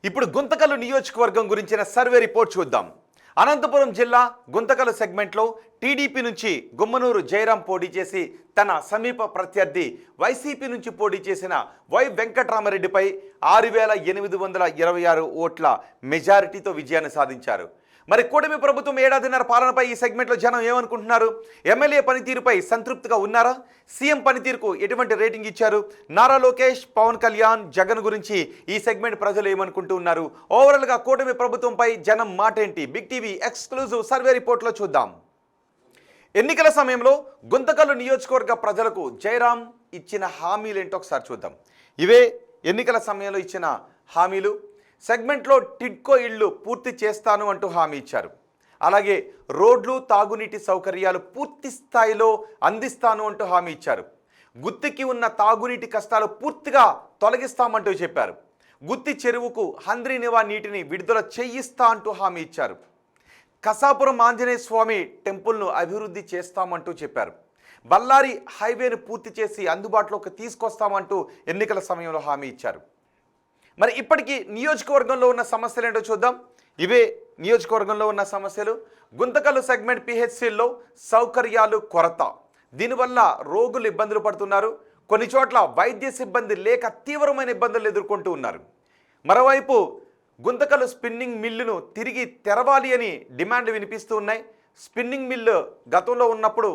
ఇప్పుడు గుంతకల్లు నియోజకవర్గం గురించిన సర్వే రిపోర్ట్ చూద్దాం. అనంతపురం జిల్లా గుంతకల్లు సెగ్మెంట్లో టీడీపీ నుంచి గుమ్మనూరు జయరాం పోటీ చేసి తన సమీప ప్రత్యర్థి వైసీపీ నుంచి పోటీ చేసిన వై వెంకటరామరెడ్డిపై 6,826 ఓట్ల మెజారిటీతో విజయాన్ని సాధించారు. మరి కూటమి ప్రభుత్వం ఏడాదిన్నర పాలనపై ఈ సెగ్మెంట్లో జనం ఏమనుకుంటున్నారు? ఎమ్మెల్యే పనితీరుపై సంతృప్తిగా ఉన్నారా? సీఎం పనితీరుకు ఎటువంటి రేటింగ్ ఇచ్చారు? నారా లోకేష్, పవన్ కళ్యాణ్, జగన్ గురించి ఈ సెగ్మెంట్ ప్రజలు ఏమనుకుంటూ ఉన్నారు? ఓవరాల్గా కూటమి ప్రభుత్వంపై జనం మాట ఏంటి? బిగ్ టీవీ ఎక్స్క్లూజివ్ సర్వే రిపోర్ట్లో చూద్దాం. ఎన్నికల సమయంలో గుంతకల్లు నియోజకవర్గ ప్రజలకు జయరాం ఇచ్చిన హామీలేంటో ఒకసారి చూద్దాం. ఇవే ఎన్నికల సమయంలో ఇచ్చిన హామీలు. సెగ్మెంట్లో టిడ్కో ఇళ్లు పూర్తి చేస్తాను అంటూ హామీ ఇచ్చారు. అలాగే రోడ్లు, తాగునీటి సౌకర్యాలు పూర్తి స్థాయిలో అందిస్తాను అంటూ హామీ ఇచ్చారు. గుత్తికి ఉన్న తాగునీటి కష్టాలు పూర్తిగా తొలగిస్తామంటూ చెప్పారు. గుత్తి చెరువుకు హంద్రీనివా నీటిని విడుదల చేయిస్తా అంటూ హామీ ఇచ్చారు. కసాపురం ఆంజనేయ స్వామి టెంపుల్ను అభివృద్ధి చేస్తామంటూ చెప్పారు. బళ్ళారి హైవేను పూర్తి చేసి అందుబాటులోకి తీసుకొస్తామంటూ ఎన్నికల సమయంలో హామీ ఇచ్చారు. మరి ఇప్పటికీ నియోజకవర్గంలో ఉన్న సమస్యలు ఏంటో చూద్దాం. ఇవే నియోజకవర్గంలో ఉన్న సమస్యలు. గుంతకల్లు సెగ్మెంట్ పిహెచ్సిల్లో సౌకర్యాలు కొరత, దీనివల్ల రోగులు ఇబ్బందులు పడుతున్నారు. కొన్ని చోట్ల వైద్య సిబ్బంది లేక తీవ్రమైన ఇబ్బందులు ఎదుర్కొంటూ ఉన్నారు. మరోవైపు గుంతకల్లు స్పిన్నింగ్ మిల్లును తిరిగి తెరవాలి అని డిమాండ్లు వినిపిస్తూ ఉన్నాయి. స్పిన్నింగ్ మిల్లు గతంలో ఉన్నప్పుడు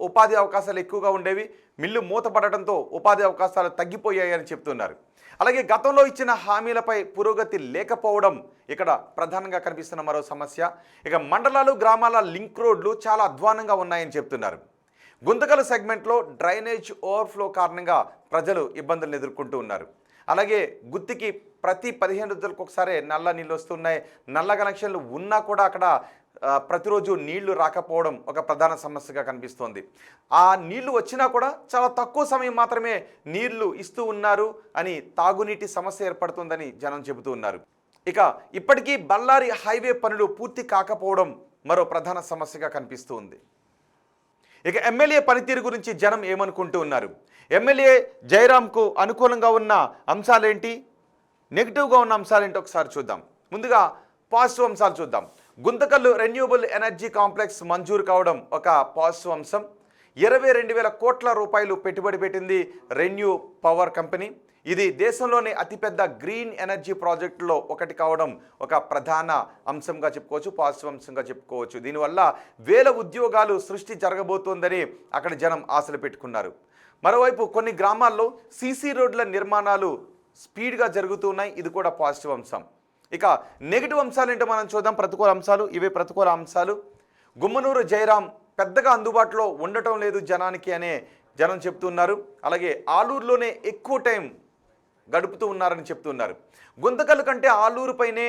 ఉపాధి అవకాశాలు ఎక్కువగా ఉండేవి. మిల్లు మూతపడటంతో ఉపాధి అవకాశాలు తగ్గిపోయాయని చెప్తున్నారు. అలాగే గతంలో ఇచ్చిన హామీలపై పురోగతి లేకపోవడం ఇక్కడ ప్రధానంగా కనిపిస్తున్న మరో సమస్య. ఇక మండలాలు, గ్రామాల లింక్ రోడ్లు చాలా అధ్వానంగా ఉన్నాయని చెప్తున్నారు. గుంతకల్లు సెగ్మెంట్లో డ్రైనేజ్ ఓవర్ఫ్లో కారణంగా ప్రజలు ఇబ్బందులను ఎదుర్కొంటూ ఉన్నారు. అలాగే గుత్తికి ప్రతి 15 రోజులకు ఒకసారి నల్ల నీళ్ళు వస్తున్నాయి. నల్ల కనెక్షన్లు ఉన్నా కూడా అక్కడ ప్రతిరోజు నీళ్లు రాకపోవడం ఒక ప్రధాన సమస్యగా కనిపిస్తోంది. ఆ నీళ్లు వచ్చినా కూడా చాలా తక్కువ సమయం మాత్రమే నీళ్లు ఇస్తూ ఉన్నారు అని తాగునీటి సమస్య ఏర్పడుతుందని జనం చెబుతూ ఉన్నారు. ఇక ఇప్పటికీ బళ్ళారి హైవే పనులు పూర్తి కాకపోవడం మరో ప్రధాన సమస్యగా కనిపిస్తూ ఉంది. ఇక ఎమ్మెల్యే పనితీరు గురించి జనం ఏమనుకుంటూ ఉన్నారు? ఎమ్మెల్యే జయరాంకు అనుకూలంగా ఉన్న అంశాలేంటి, నెగిటివ్గా ఉన్న అంశాలేంటి ఒకసారి చూద్దాం. ముందుగా పాజిటివ్ అంశాలు చూద్దాం. గుంతకల్లు రెన్యూబుల్ ఎనర్జీ కాంప్లెక్స్ మంజూరు కావడం ఒక పాజిటివ్ అంశం. 22,000 కోట్ల రూపాయలు పెట్టుబడి పెట్టింది రెన్యూ పవర్ కంపెనీ. ఇది దేశంలోనే అతిపెద్ద గ్రీన్ ఎనర్జీ ప్రాజెక్టులో ఒకటి కావడం ఒక ప్రధాన అంశంగా చెప్పుకోవచ్చు, పాజిటివ్ అంశంగా చెప్పుకోవచ్చు. దీనివల్ల వేల ఉద్యోగాలు సృష్టి జరగబోతోందని అక్కడ జనం ఆశలు పెట్టుకున్నారు. మరోవైపు కొన్ని గ్రామాల్లో సీసీ రోడ్ల నిర్మాణాలు స్పీడ్గా జరుగుతున్నాయి. ఇది కూడా పాజిటివ్ అంశం. ఇక నెగిటివ్ అంశాలు ఏంటో మనం చూద్దాం. ప్రతికూల అంశాలు, ఇవే ప్రతికూల అంశాలు. గుమ్మనూరు జయరాం పెద్దగా అందుబాటులో ఉండటం లేదు జనానికి అనే జనం చెప్తున్నారు. అలాగే ఆలూరులోనే ఎక్కువ టైం గడుపుతూ ఉన్నారని చెప్తున్నారు. గుంతకల్లు కంటే ఆలూరుపైనే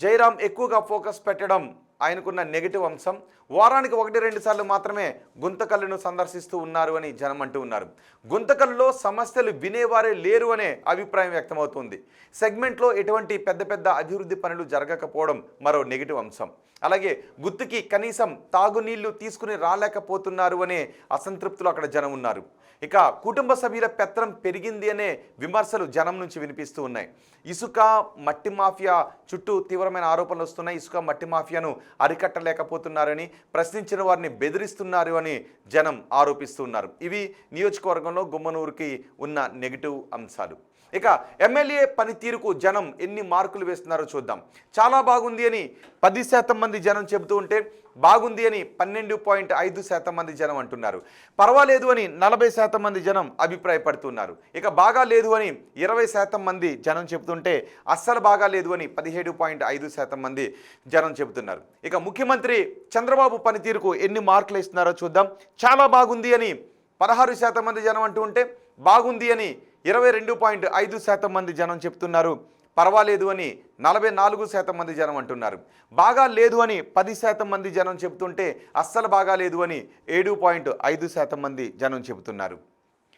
జయరాం ఎక్కువగా ఫోకస్ పెట్టడం ఆయనకున్న నెగిటివ్ అంశం. వారానికి 1-2 సార్లు మాత్రమే గుంతకల్లును సందర్శిస్తూ ఉన్నారు అని జనం అంటూ ఉన్నారు. గుంతకల్లులో సమస్యలు వినేవారే లేరు అనే అభిప్రాయం వ్యక్తమవుతుంది. సెగ్మెంట్లో ఎటువంటి పెద్ద అభివృద్ధి పనులు జరగకపోవడం మరో నెగిటివ్ అంశం. అలాగే గుత్తికి కనీసం తాగునీళ్లు తీసుకుని రాలేకపోతున్నారు అనే అసంతృప్తులు అక్కడ జనం ఉన్నారు. ఇక కుటుంబ సభ్యుల పెత్తనం పెరిగింది అనే విమర్శలు జనం నుంచి వినిపిస్తూ ఉన్నాయి. ఇసుక, మట్టి మాఫియా చుట్టూ తీవ్రమైన ఆరోపణలు వస్తున్నాయి. ఇసుక, మట్టి మాఫియాను అరికట్టలేకపోతున్నారని, ప్రశ్నించిన వారిని బెదిరిస్తున్నారు అని జనం ఆరోపిస్తున్నారు. ఇవి నియోజకవర్గంలో గుమ్మనూరుకి ఉన్న నెగిటివ్ అంశాలు. ఇక ఎమ్మెల్యే పనితీరుకు జనం ఎన్ని మార్కులు వేస్తున్నారో చూద్దాం. చాలా బాగుంది అని 10% మంది జనం చెబుతూ ఉంటే బాగుంది అని 12.5% మంది జనం అంటున్నారు. పర్వాలేదు అని 40% మంది జనం అభిప్రాయపడుతున్నారు. ఇక బాగా లేదు అని 20% మంది జనం చెబుతుంటే అస్సలు బాగా లేదు అని 17.5% మంది జనం చెబుతున్నారు. ఇక ముఖ్యమంత్రి చంద్రబాబు పనితీరుకు ఎన్ని మార్కులు ఇస్తున్నారో చూద్దాం. చాలా బాగుంది అని 16% మంది జనం అంటూ ఉంటే బాగుంది అని 22.5% మంది జనం చెప్తున్నారు. పర్వాలేదు అని 44% మంది జనం అంటున్నారు. బాగా లేదు అని 10% మంది జనం చెబుతుంటే అస్సలు బాగా లేదు అని 7.5% మంది జనం చెబుతున్నారు.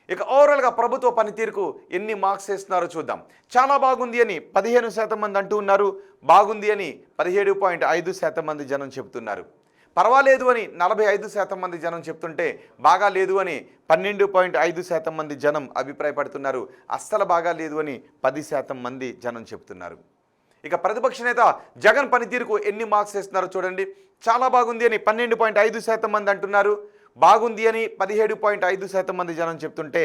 ఇక ఓవరాల్గా ప్రభుత్వ పనితీరుకు ఎన్ని మార్క్స్ వేస్తున్నారో చూద్దాం. చాలా బాగుంది అని 15% మంది అంటూ ఉన్నారు. బాగుంది అని 17.5% మంది జనం చెబుతున్నారు. పర్వాలేదు అని 45% మంది జనం చెప్తుంటే బాగా లేదు అని 12.5% మంది జనం అభిప్రాయపడుతున్నారు. అస్సలు బాగా లేదు అని 10% మంది జనం చెప్తున్నారు. ఇక ప్రతిపక్ష నేత జగన్ పనితీరుకు ఎన్ని మార్క్స్ ఇస్తున్నారో చూడండి. చాలా బాగుంది అని 12.5% మంది అంటున్నారు. బాగుంది అని 17.5% మంది జనం చెప్తుంటే,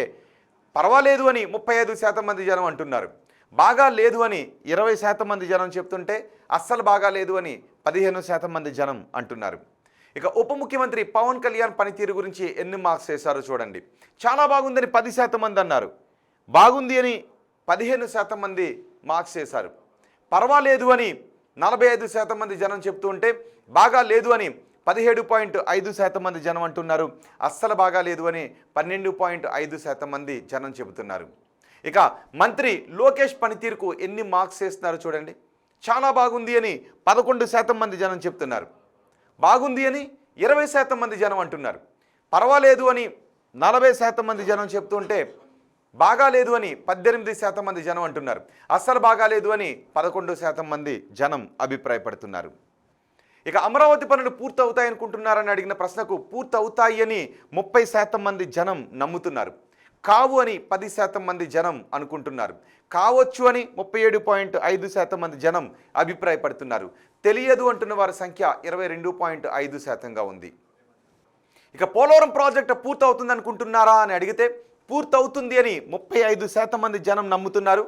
పర్వాలేదు అని 35% మంది జనం అంటున్నారు. బాగా లేదు అని 20% మంది జనం చెప్తుంటే, అస్సలు బాగా లేదు అని 15% మంది జనం అంటున్నారు. ఇక ఉప ముఖ్యమంత్రి పవన్ కళ్యాణ్ పనితీరు గురించి ఎన్ని మార్క్స్ వేశారో చూడండి. చాలా బాగుందని 10% మంది అన్నారు. బాగుంది అని 15% మంది మార్క్స్ వేశారు. పర్వాలేదు అని 45% మంది జనం చెప్తూ ఉంటే, బాగా లేదు అని 17.5% మంది జనం అంటున్నారు. అస్సలు బాగా లేదు అని 12.5% మంది జనం చెబుతున్నారు. ఇక మంత్రి లోకేష్ పనితీరుకు ఎన్ని మార్క్స్ వేస్తున్నారు చూడండి. చాలా బాగుంది అని 11% మంది జనం చెప్తున్నారు. బాగుంది అని 20% మంది జనం అంటున్నారు. పర్వాలేదు అని 40% మంది జనం చెప్తుంటే, బాగా లేదు అని 18% మంది జనం అంటున్నారు. అస్సలు బాగా లేదు అని 11% మంది జనం అభిప్రాయపడుతున్నారు. ఇక అమరావతి పనులు పూర్తవుతాయనుకుంటున్నారని అడిగిన ప్రశ్నకు పూర్తవుతాయి అని 30% మంది జనం నమ్ముతున్నారు. కావు అని 10% మంది జనం అనుకుంటున్నారు. కావచ్చు అని 37.5% మంది జనం అభిప్రాయపడుతున్నారు. తెలియదు అంటున్న వారి సంఖ్య 22.5%గా ఉంది. ఇక పోలవరం ప్రాజెక్టు పూర్తవుతుంది అనుకుంటున్నారా అని అడిగితే, పూర్తవుతుంది అని 35% మంది జనం నమ్ముతున్నారు.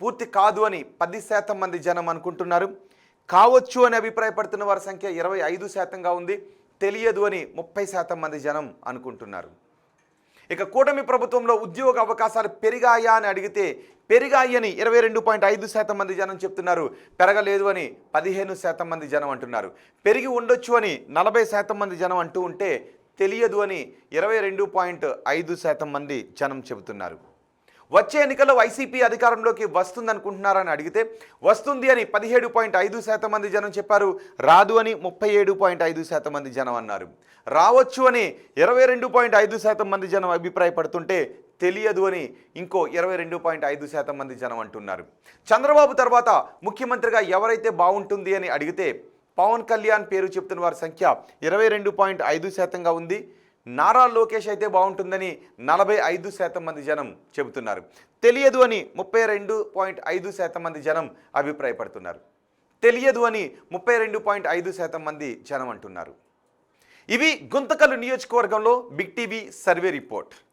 పూర్తి కాదు అని 10% మంది జనం అనుకుంటున్నారు. కావచ్చు అని అభిప్రాయపడుతున్న వారి సంఖ్య 25%గా ఉంది. తెలియదు అని 30% మంది జనం అనుకుంటున్నారు. ఇక కూటమి ప్రభుత్వంలో ఉద్యోగ అవకాశాలు పెరిగాయా అని అడిగితే, పెరిగాయి అని 22.5% మంది జనం చెప్తున్నారు. పెరగలేదు అని 15% మంది జనం అంటున్నారు. పెరిగి ఉండొచ్చు అని 40% మంది జనం అంటూ ఉంటే, తెలియదు అని 22.5% మంది జనం చెబుతున్నారు. వచ్చే ఎన్నికల్లో వైసీపీ అధికారంలోకి వస్తుందనుకుంటున్నారని అడిగితే, వస్తుంది అని 17.5% మంది జనం చెప్పారు. రాదు అని 37.5% మంది జనం అన్నారు. రావచ్చు అని 22.5% మంది జనం అభిప్రాయపడుతుంటే, తెలియదు అని ఇంకో 22.5% మంది జనం అంటున్నారు. చంద్రబాబు తర్వాత ముఖ్యమంత్రిగా ఎవరైతే బాగుంటుంది అని అడిగితే, పవన్ కళ్యాణ్ పేరు చెప్తున్న వారి సంఖ్య 22.5%గా ఉంది. నారా లోకేష్ అయితే బాగుంటుందని 45% మంది జనం చెబుతున్నారు. తెలియదు అని 32.5% మంది జనం అభిప్రాయపడుతున్నారు. తెలియదు అని 32.5% మంది జనం అంటున్నారు. ఇవి గుంతకల్లు నియోజకవర్గంలో బిగ్ టీవీ సర్వే రిపోర్ట్.